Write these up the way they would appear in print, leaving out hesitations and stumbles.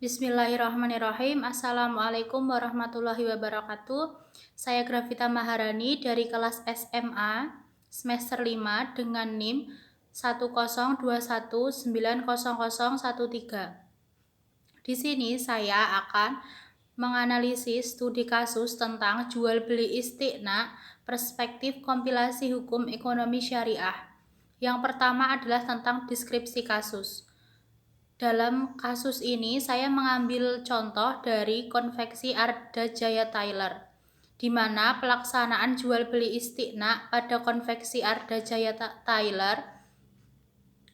Bismillahirrahmanirrahim. Assalamualaikum warahmatullahi wabarakatuh. Saya Grafita Maharani dari kelas SMA semester 5 dengan NIM 102190013. Di sini saya akan menganalisis studi kasus tentang jual beli istiqna perspektif kompilasi hukum ekonomi syariah. Yang pertama adalah tentang deskripsi kasus. Dalam kasus ini saya mengambil contoh dari konveksi Arda Jaya Tyler, di mana pelaksanaan jual beli istiqna pada konveksi Arda Jaya Tyler,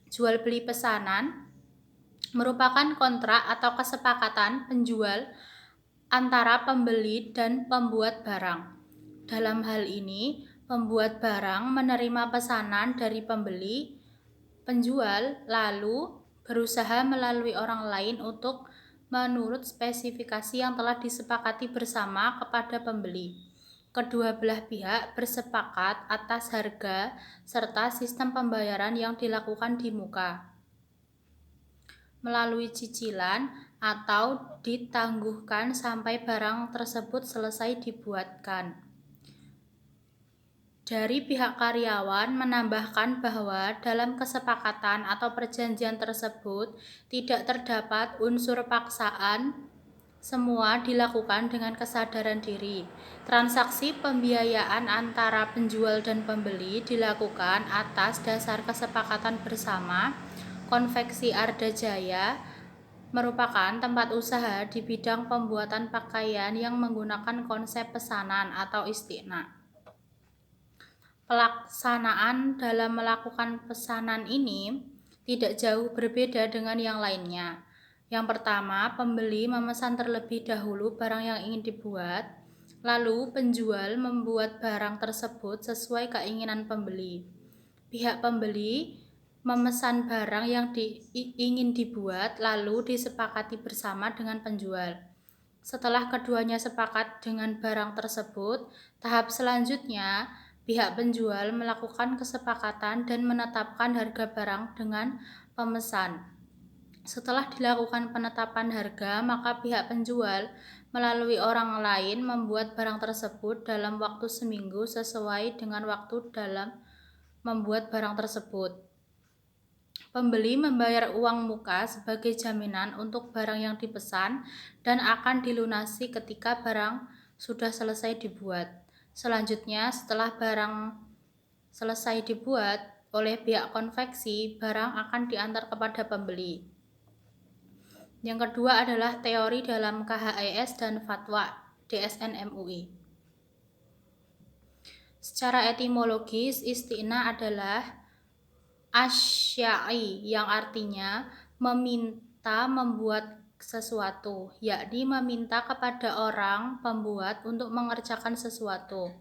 jual beli pesanan, merupakan kontrak atau kesepakatan penjual antara pembeli dan pembuat barang. Dalam hal ini, pembuat barang menerima pesanan dari pembeli, penjual lalu berusaha melalui orang lain untuk menurut spesifikasi yang telah disepakati bersama kepada pembeli. Kedua belah pihak bersepakat atas harga serta sistem pembayaran yang dilakukan di muka, melalui cicilan atau ditangguhkan sampai barang tersebut selesai dibuatkan. Dari pihak karyawan menambahkan bahwa dalam kesepakatan atau perjanjian tersebut tidak terdapat unsur paksaan, semua dilakukan dengan kesadaran diri. Transaksi pembiayaan antara penjual dan pembeli dilakukan atas dasar kesepakatan bersama. Konveksi Arda Jaya merupakan tempat usaha di bidang pembuatan pakaian yang menggunakan konsep pesanan atau istiqna. Pelaksanaan dalam melakukan pesanan ini tidak jauh berbeda dengan yang lainnya. Yang pertama, pembeli memesan terlebih dahulu barang yang ingin dibuat, lalu penjual membuat barang tersebut sesuai keinginan pembeli. Pihak pembeli memesan barang yang ingin dibuat, lalu disepakati bersama dengan penjual. Setelah keduanya sepakat dengan barang tersebut, tahap selanjutnya pihak penjual melakukan kesepakatan dan menetapkan harga barang dengan pemesan. Setelah dilakukan penetapan harga, maka pihak penjual melalui orang lain membuat barang tersebut dalam waktu seminggu sesuai dengan waktu dalam membuat barang tersebut. Pembeli membayar uang muka sebagai jaminan untuk barang yang dipesan dan akan dilunasi ketika barang sudah selesai dibuat. Selanjutnya, setelah barang selesai dibuat oleh pihak konveksi, barang akan diantar kepada pembeli. Yang kedua adalah teori dalam KHES dan Fatwa DSN MUI. Secara etimologis, istiqna adalah asya'i yang artinya meminta membuat sesuatu, yakni meminta kepada orang pembuat untuk mengerjakan sesuatu.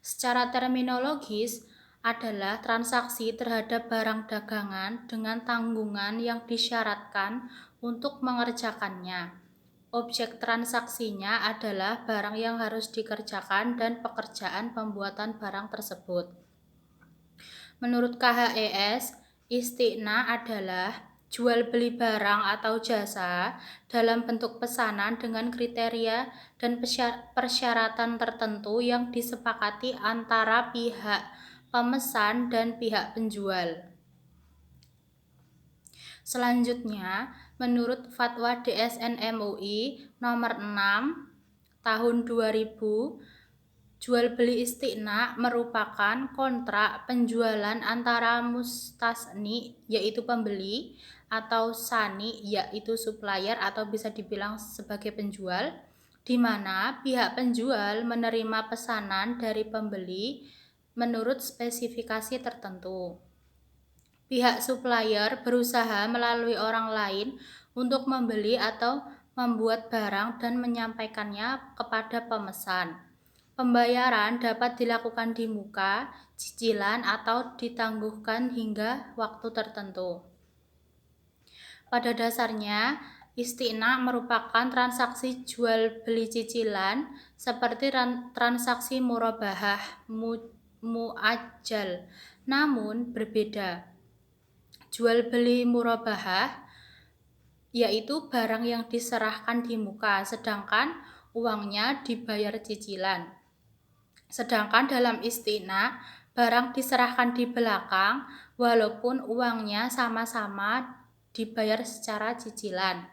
Secara terminologis adalah transaksi terhadap barang dagangan dengan tanggungan yang disyaratkan untuk mengerjakannya. Objek transaksinya adalah barang yang harus dikerjakan dan pekerjaan pembuatan barang tersebut. Menurut KHES, istiqna adalah jual beli barang atau jasa dalam bentuk pesanan dengan kriteria dan persyaratan tertentu yang disepakati antara pihak pemesan dan pihak penjual. Selanjutnya, menurut Fatwa DSN MUI nomor 6 tahun 2000, jual beli istiqna merupakan kontrak penjualan antara mustasni yaitu pembeli atau sani yaitu supplier atau bisa dibilang sebagai penjual, di mana pihak penjual menerima pesanan dari pembeli menurut spesifikasi tertentu. Pihak supplier berusaha melalui orang lain untuk membeli atau membuat barang dan menyampaikannya kepada pemesan. Pembayaran dapat dilakukan di muka, cicilan, atau ditangguhkan hingga waktu tertentu. Pada dasarnya, istiqna merupakan transaksi jual beli cicilan seperti transaksi murabahah muajjal, namun berbeda. Jual beli murabahah yaitu barang yang diserahkan di muka, sedangkan uangnya dibayar cicilan. Sedangkan dalam istiqna, barang diserahkan di belakang, walaupun uangnya sama-sama dibayar secara cicilan.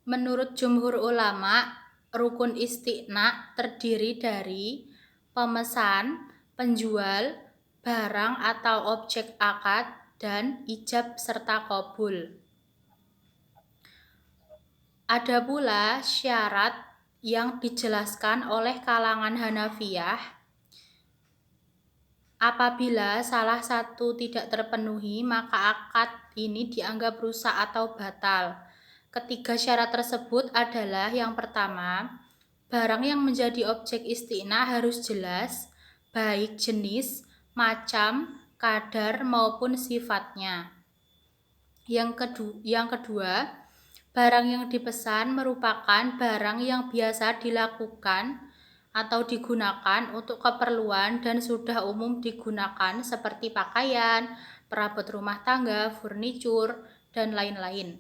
Menurut jumhur ulama, rukun istiqna terdiri dari pemesan, penjual, barang atau objek akad, dan ijab serta qabul. Ada pula syarat yang dijelaskan oleh kalangan Hanafiyah. Apabila salah satu tidak terpenuhi, maka akad ini dianggap rusak atau batal. Ketiga syarat tersebut adalah yang pertama, barang yang menjadi objek istiqna harus jelas, baik jenis, macam, kadar maupun sifatnya. Yang kedua, barang yang dipesan merupakan barang yang biasa dilakukan atau digunakan untuk keperluan dan sudah umum digunakan seperti pakaian, perabot rumah tangga, furnitur, dan lain-lain.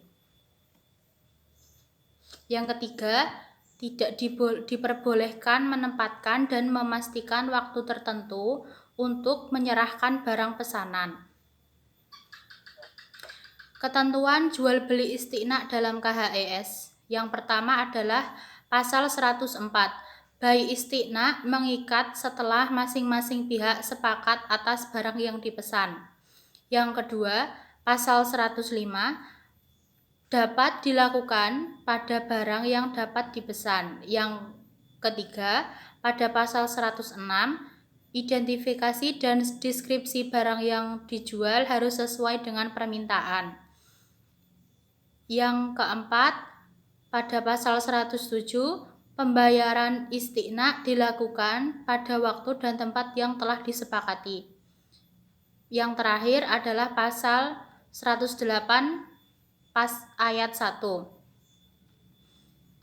Yang ketiga, tidak diperbolehkan menempatkan dan memastikan waktu tertentu untuk menyerahkan barang pesanan. Ketentuan jual beli istiqna dalam KHES. Yang pertama adalah pasal 104. Bai istiqna mengikat setelah masing-masing pihak sepakat atas barang yang dipesan. Yang kedua, pasal 105 dapat dilakukan pada barang yang dapat dipesan. Yang ketiga, pada pasal 106, identifikasi dan deskripsi barang yang dijual harus sesuai dengan permintaan. Yang keempat, pada pasal 107, pembayaran istiqna dilakukan pada waktu dan tempat yang telah disepakati. Yang terakhir adalah pasal 108 ayat 1.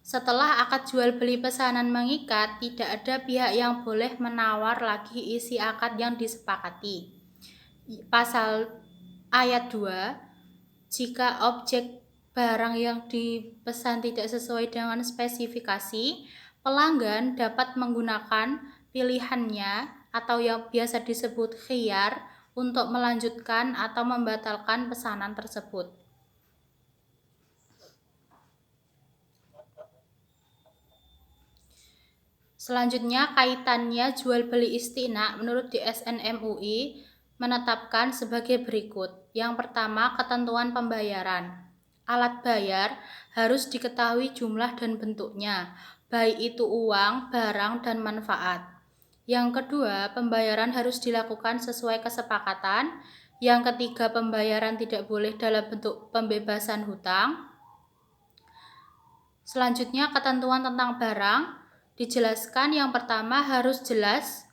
Setelah akad jual beli pesanan mengikat, tidak ada pihak yang boleh menawar lagi isi akad yang disepakati. Pasal ayat 2, jika objek barang yang dipesan tidak sesuai dengan spesifikasi, pelanggan dapat menggunakan pilihannya atau yang biasa disebut khiyar untuk melanjutkan atau membatalkan pesanan tersebut. Selanjutnya, kaitannya jual beli istiqna menurut DSN MUI menetapkan sebagai berikut. Yang pertama, ketentuan pembayaran. Alat bayar harus diketahui jumlah dan bentuknya, baik itu uang, barang, dan manfaat. Yang kedua, pembayaran harus dilakukan sesuai kesepakatan. Yang ketiga, pembayaran tidak boleh dalam bentuk pembebasan hutang. Selanjutnya, ketentuan tentang barang dijelaskan. Yang pertama, harus jelas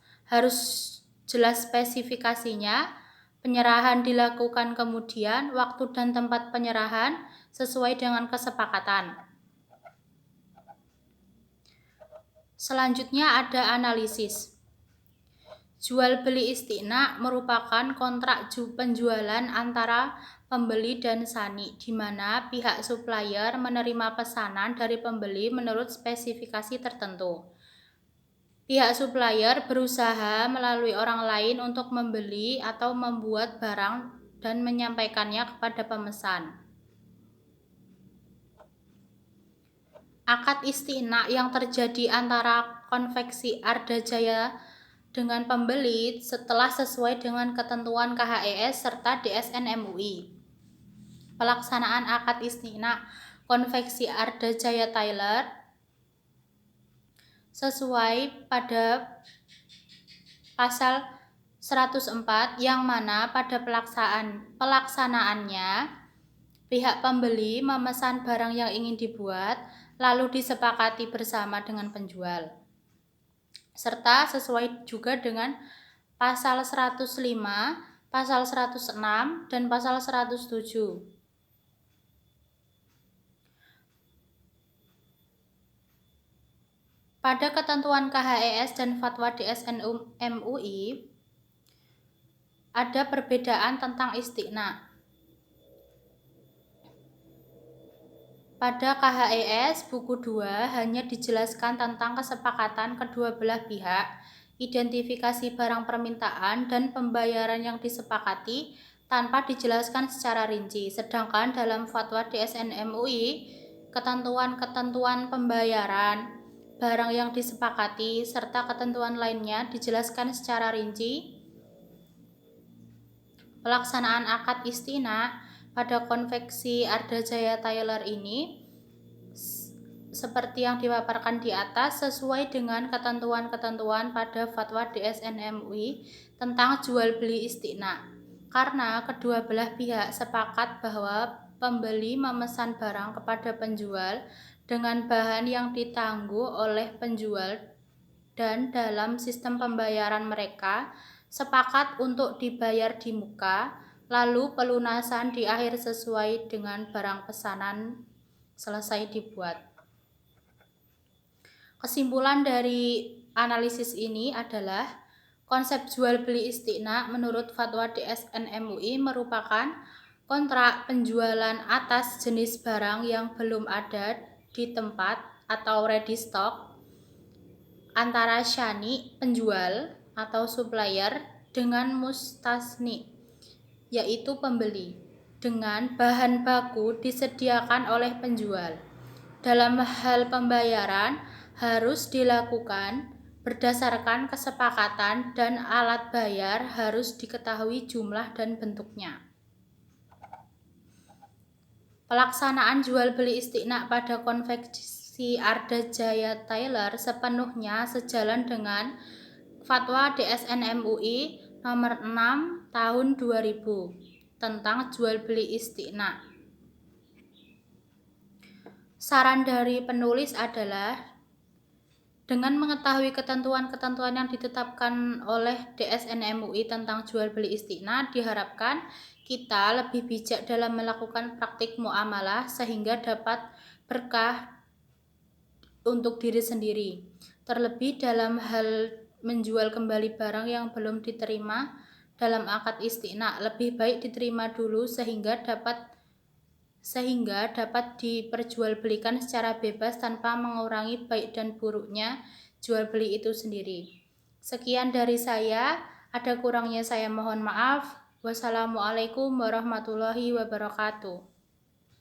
spesifikasinya. Penyerahan dilakukan kemudian, waktu dan tempat penyerahan sesuai dengan kesepakatan. Selanjutnya ada analisis. Jual beli istiqna merupakan kontrak penjualan antara pembeli dan sani, di mana pihak supplier menerima pesanan dari pembeli menurut spesifikasi tertentu. Pihak supplier berusaha melalui orang lain untuk membeli atau membuat barang dan menyampaikannya kepada pemesan. Akad istiqna yang terjadi antara konveksi Arda Jaya dengan pembeli setelah sesuai dengan ketentuan KHES serta DSN MUI. Pelaksanaan akad istiqna konveksi Arda Jaya Tyler sesuai pada pasal 104 yang mana pada pelaksanaannya pihak pembeli memesan barang yang ingin dibuat lalu disepakati bersama dengan penjual, serta sesuai juga dengan pasal 105, pasal 106, dan pasal 107. Pada ketentuan KHES dan fatwa DSN MUI ada perbedaan tentang istiqna. Pada KHES buku 2 hanya dijelaskan tentang kesepakatan kedua belah pihak, identifikasi barang permintaan, dan pembayaran yang disepakati tanpa dijelaskan secara rinci. Sedangkan dalam fatwa DSN MUI, ketentuan-ketentuan pembayaran, barang yang disepakati, serta ketentuan lainnya dijelaskan secara rinci. Pelaksanaan akad istina pada konveksi Arda Jaya Taylor ini seperti yang dipaparkan di atas sesuai dengan ketentuan-ketentuan pada fatwa DSN MUI tentang jual beli istina. Karena kedua belah pihak sepakat bahwa pembeli memesan barang kepada penjual dengan bahan yang ditangguh oleh penjual dan dalam sistem pembayaran mereka sepakat untuk dibayar di muka, lalu pelunasan di akhir sesuai dengan barang pesanan selesai dibuat. Kesimpulan dari analisis ini adalah konsep jual beli istina menurut fatwa DSN MUI merupakan kontrak penjualan atas jenis barang yang belum ada di tempat atau ready stock antara syani penjual atau supplier dengan mustasni yaitu pembeli dengan bahan baku disediakan oleh penjual. Dalam hal pembayaran harus dilakukan berdasarkan kesepakatan dan alat bayar harus diketahui jumlah dan bentuknya. Pelaksanaan jual beli istina pada konveksi Arda Jaya Taylor sepenuhnya sejalan dengan fatwa DSN MUI nomor 6 tahun 2000 tentang jual beli istina. Saran dari penulis adalah dengan mengetahui ketentuan-ketentuan yang ditetapkan oleh DSN MUI tentang jual beli istina, diharapkan kita lebih bijak dalam melakukan praktik muamalah sehingga dapat berkah untuk diri sendiri. Terlebih dalam hal menjual kembali barang yang belum diterima dalam akad istina, lebih baik diterima dulu sehingga dapat diperjualbelikan secara bebas tanpa mengurangi baik dan buruknya jual beli itu sendiri. Sekian dari saya, ada kurangnya saya mohon maaf. Wassalamualaikum warahmatullahi wabarakatuh.